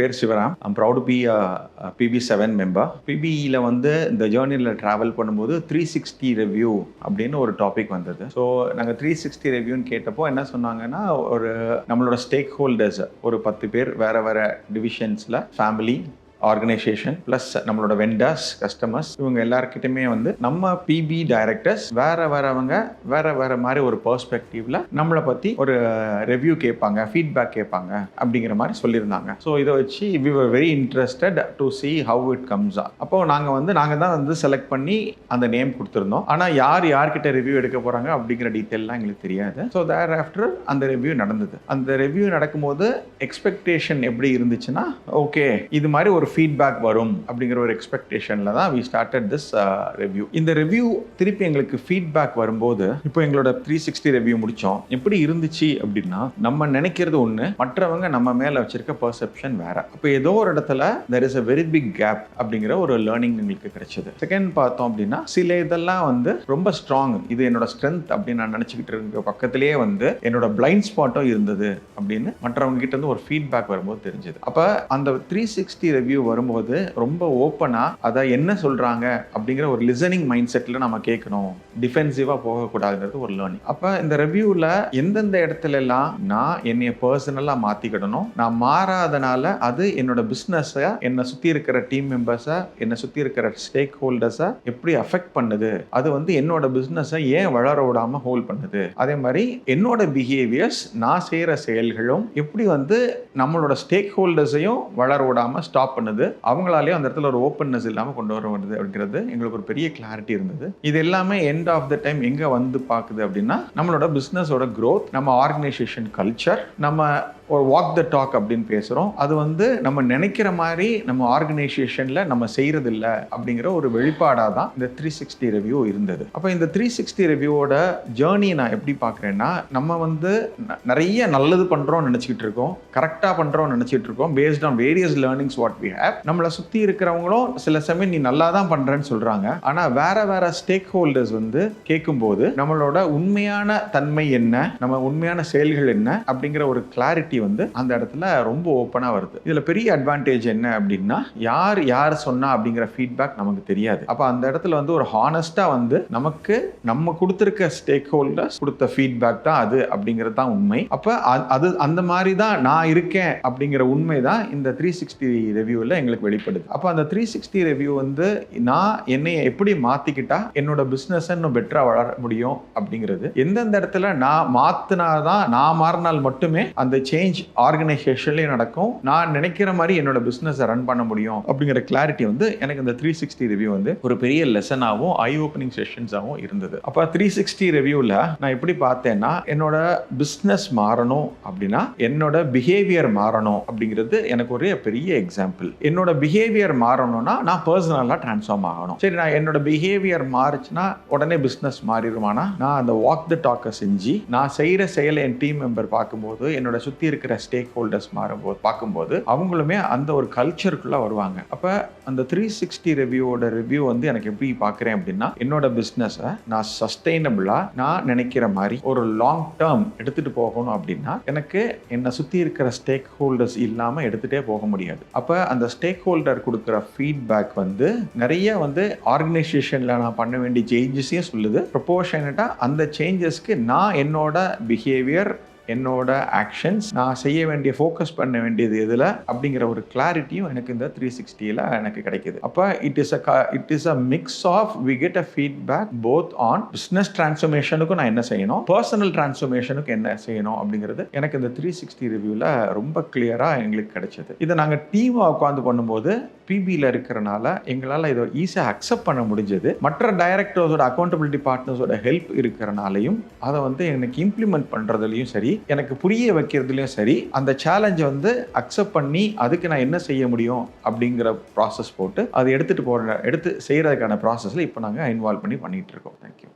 பேர் Sivaram. I'm proud to be PB7 member. PBயில் வந்து இந்த ஜேர்னியில் ட்ராவல் பண்ணும்போது 360 ரிவ்யூ அப்படின்னு ஒரு டாபிக் வந்தது. ஸோ நாங்கள் 360 ரிவ்யூன்னு கேட்டப்போ என்ன சொன்னாங்கன்னா, ஒரு நம்மளோட ஸ்டேக் ஹோல்டர்ஸ் ஒரு 10 பேர் வேறு வேறு டிவிஷன்ஸில், ஃபேமிலி, ஆர்கனைசேஷன் ப்ளஸ் நம்மளோட வெண்டர்ஸ், கஸ்டமர்ஸ், இவங்க எல்லாருக்கிட்டையுமே வந்து நம்ம பிபி டைரக்டர்ஸ் வேற மாதிரி ஒரு பெர்ஸ்பெக்டிவ்ல நம்மளை பற்றி ஒரு ரிவ்யூ கேட்பாங்க, ஃபீட்பேக் கேட்பாங்க அப்படிங்கிற மாதிரி சொல்லியிருந்தாங்க. ஸோ இதை வச்சு we were very interested to see how it comes. அப்போ நாங்கள் தான் வந்து செலக்ட் பண்ணி அந்த நேம் கொடுத்துருந்தோம். ஆனால் யார்கிட்ட ரிவ்யூ எடுக்க போகிறாங்க அப்படிங்கிற டீட்டெயிலாம் எங்களுக்கு தெரியாது. ஸோ தேர் ஆஃப்டர் அந்த ரிவ்யூ நடந்தது. அந்த ரிவ்யூ நடக்கும்போது எக்ஸ்பெக்டேஷன் எப்படி இருந்துச்சுன்னா, ஓகே இது மாதிரி ஒரு ஃபீட்பேக் வரும் அப்படிங்கிற ஒரு எக்ஸ்பெக்டேஷனில் தான் வி ஸ்டார்டட் திஸ் ரிவ்யூ. இந்த ரிவ்யூ திருப்பி எங்களுக்கு ஃபீட்பேக் வரும்போது, இப்போ எங்களோட 360 ரிவ்யூ முடித்தோம். எப்படி இருந்துச்சு அப்படின்னா, நம்ம நினைக்கிறது ஒன்று, மற்றவங்க நம்ம மேலே வச்சிருக்க பர்செப்ஷன் வேற. அப்போ ஏதோ ஒரு இடத்துல there is a very big gap அப்படிங்கிற ஒரு லேர்னிங் எங்களுக்கு கிடைச்சது. செகண்ட் பார்த்தோம் அப்படின்னா, சில இதெல்லாம் வந்து ரொம்ப ஸ்ட்ராங், இது என்னோட ஸ்ட்ரென்த் அப்படின்னு நான் நினச்சிக்கிட்டு இருக்க பக்கத்திலேயே வந்து என்னோட பிளைண்ட் ஸ்பாட்டும் இருந்தது அப்படின்னு மற்றவங்க கிட்ட இருந்து ஒரு ஃபீட்பேக் வரும்போது தெரிஞ்சது. அப்போ அந்த 360 ரிவ்யூ வரும்போது ரொம்ப ஓப்பனா அதை என்ன சொல்றாங்க அப்படிங்கிற ஒரு லிசனிங் மைண்ட் செட்ல நம்ம கேட்கணும், டிஃபென்சிவா போகக்கூடாதுங்கிறது ஒரு லேர்னிங். அப்ப இந்த ரிவ்யூல எந்தெந்த இடத்துல எல்லாம் நான் என்னைய பர்சனலா மாத்திக்கிடணும், நான் மாறாதனால அது என்னோட பிசினஸை, என்னை சுத்தி இருக்கிற டீம் மெம்பர்ஸை, என்னை சுத்தி இருக்கிற ஸ்டேக் ஹோல்டர்ஸை எப்படி அஃபெக்ட் பண்ணுது, அது வந்து என்னோட பிசினஸை ஏன் வளர விடாம ஹோல்ட் பண்ணுது, அதே மாதிரி என்னோட பிஹேவியர்ஸ், நான் செய்யற செயல்களும் எப்படி வந்து நம்மளோட ஸ்டேக் ஹோல்டர்ஸையும் வளர விடாம ஸ்டாப் பண்ணுது, அவங்களாலேயே அந்த இடத்துல ஒரு ஓப்பன்னஸ் இல்லாமல் கொண்டு வர வருது அப்படிங்கிறது எங்களுக்கு ஒரு பெரிய கிளாரிட்டி இருந்தது. இது எல்லாமே எண்ட் ஆஃப் த டைம் எங்கே வந்து பார்க்குது அப்படின்னா, நம்மளோட பிஸ்னஸோட க்ரோத், நம்ம ஆர்கனைசேஷன் கல்ச்சர், நம்ம ஒரு வாக் த டாக் அப்படின்னு பேசுகிறோம், அது வந்து நம்ம நினைக்கிற மாதிரி நம்ம ஆர்கனைசேஷனில் நம்ம செய்கிறது இல்லை அப்படிங்கிற ஒரு வெளிப்பாடாக தான் இந்த 360 ரிவ்யூ இருந்தது. அப்போ இந்த 360 ரிவ்யூவோட ஜேர்னி நான் எப்படி பார்க்குறேன்னா, நம்ம வந்து நிறைய நல்லது பண்ணுறோம்னு நினச்சிக்கிட்டு இருக்கோம், கரெக்டாக பண்ணுறோம்னு நினச்சிட்டு இருக்கோம், based on various learnings what we have. நம்மளை சுற்றி இருக்கிறவங்களும் சில சமயம் நீ நல்லா தான் பண்ணுறேன்னு சொல்கிறாங்க, ஆனால் வேற ஸ்டேக் ஹோல்டர்ஸ் வந்து கேட்கும்போது நம்மளோட உண்மையான தன்மை என்ன, நம்ம உண்மையான செயல்கள் என்ன அப்படிங்கிற ஒரு கிளாரிட்டி வந்து அந்த இடத்துல ரொம்ப ஓப்பனா வருது. இதுல பெரிய அட்வான்டேஜ் என்ன அப்படின்னா, யார் சொன்னா அப்படிங்கிற ஃபீட்பேக் நமக்கு தெரியாது. அப்ப அந்த இடத்துல வந்து ஒரு ஹானஸ்டா வந்து நமக்கு நம்ம கொடுத்திருக்க ஸ்டேக் ஹோல்டர்ஸ் கொடுத்த ஃபீட்பேக் தான் அது அப்படிங்கிறது தான் உண்மை. அப்ப அது அந்த மாதிரி தான் நான் இருக்கேன் அப்படிங்கிற உண்மை தான் இந்த 360 ரிவ்யூல எங்களுக்கு வெளிப்படுது. அப்ப அந்த 360 ரிவ்யூ வந்து நான் என்னை எப்படி மாத்திக்கிட்டா என்னோட பிசினஸ் இன்னும் பெட்டரா வளர முடியும் அப்படிங்கிறது, எந்தெந்த இடத்துல நான் மாத்தினாதான், நான் மாறினால் மட்டுமே அந்த சேஞ்ச் ஆர்கனைசேஷன்லயே நடக்கும், நான் நினைக்கிற மாதிரி என்னோட பிசினஸ் ரன் பண்ண முடியும் அப்படிங்கிற கிளாரிட்டி வந்து எனக்கு இந்த 360 ரிவ்யூ வந்து ஒரு பெரிய லெசனாகவும் ஐ ஓப்பனிங் செஷன்ஸாகவும் இருந்தது. அப்ப 360 ரிவ்யூல நான் எப்படி பார்த்தேன்னா, என்னோட பிசினஸ் மாறணும் அப்படின்னா என்னோட பிஹேவியர் மாறணும் அப்படிங்கிறது எனக்கு ஒரு பெரிய எக்ஸாம்பிள். என்னோட பிஹேவியர் மாறணும்னா நான் பர்சனலா டிரான்ஸ்ஃபார்ம் ஆகணும். சரி, நான் என்னோட பிஹேவியர் மாறுச்சுன்னா உடனே பிசினஸ் மாறிடுமானா, நான் அந்த வாக் த டாக்கை செஞ்சு நான் செய்யற செயலை என் டீம் மெம்பர் பார்க்கும்போது, என்னோட சுத்தி இருக்கிற ஸ்டேக் ஹோல்டர்ஸ் பார்க்கும்போது அவங்களுமே அந்த ஒரு கல்ச்சருக்குள்ள வருவாங்க. அப்ப அந்த 360 ரிவ்யூ வந்து எனக்கு எப்படி பார்க்கிறேன் அப்படின்னா, என்னோட பிசினஸை நான் சஸ்டைனபிளா நான் நினைக்கிற மாதிரி ஒரு லாங் டேர்ம் எடுத்துட்டு போகணும் அப்படின்னா எனக்கு என்னை சுத்தி இருக்கிற ஸ்டேக் ஹோல்டர்ஸ் இல்லாம எடுத்துட்டே போக முடியாது. அப்ப அந்த ஸ்டேக் ஹோல்டர் கொடுக்குற ஃபீட்பேக் வந்து நிறைய வந்து ஆர்கனைசேஷன்ல நான் பண்ண வேண்டிய சேஞ்சஸையும் சொல்லுது. ப்ரொபோர்ஷனட்டா அந்த சேஞ்சஸ்க்கு நான் என்னோட பிஹேவியர், என்னோட ஆக்ஷன்ஸ், நான் செய்ய வேண்டிய ஃபோக்கஸ் பண்ண வேண்டியது எதுல அப்படிங்கிற ஒரு கிளாரிட்டியும் எனக்கு இந்த 360ல எனக்கு கிடைக்குது. அப்ப it is a mix of we get a feedback both on business டிரான்ஸ்ஃபர்மேஷனுக்கும் நான் என்ன செய்யணும், பர்சனல் டிரான்ஸ்ஃபர்மேஷனுக்கு என்ன செய்யணும் அப்படிங்கிறது எனக்கு இந்த 360 ரிவ்யூல ரொம்ப கிளியரா எங்களுக்கு கிடைச்சது. இதை நாங்கள் டீமா உட்காந்து பண்ணும்போது பிபியில் இருக்கிறனால எங்களால் இதை ஈஸியாக அக்செப்ட் பண்ண முடிஞ்சது. மற்ற டைரக்டர்ஸோட, அக்கௌண்டபிலிட்டி பார்ட்னர்ஸோட ஹெல்ப் இருக்கிறனாலையும் அதை வந்து எனக்கு இம்ப்ளிமெண்ட் பண்ணுறதுலையும் சரி, எனக்கு புரிய வைக்கிறதுலையும் சரி, அந்த சேலஞ்சை வந்து அக்செப்ட் பண்ணி அதுக்கு நான் என்ன செய்ய முடியும் அப்படிங்கிற ப்ராசஸ் போட்டு அதை எடுத்து செய்கிறதுக்கான ப்ராசஸில் இப்போ நாங்கள் இன்வால்வ் பண்ணிட்டு இருக்கோம். தேங்க்யூ.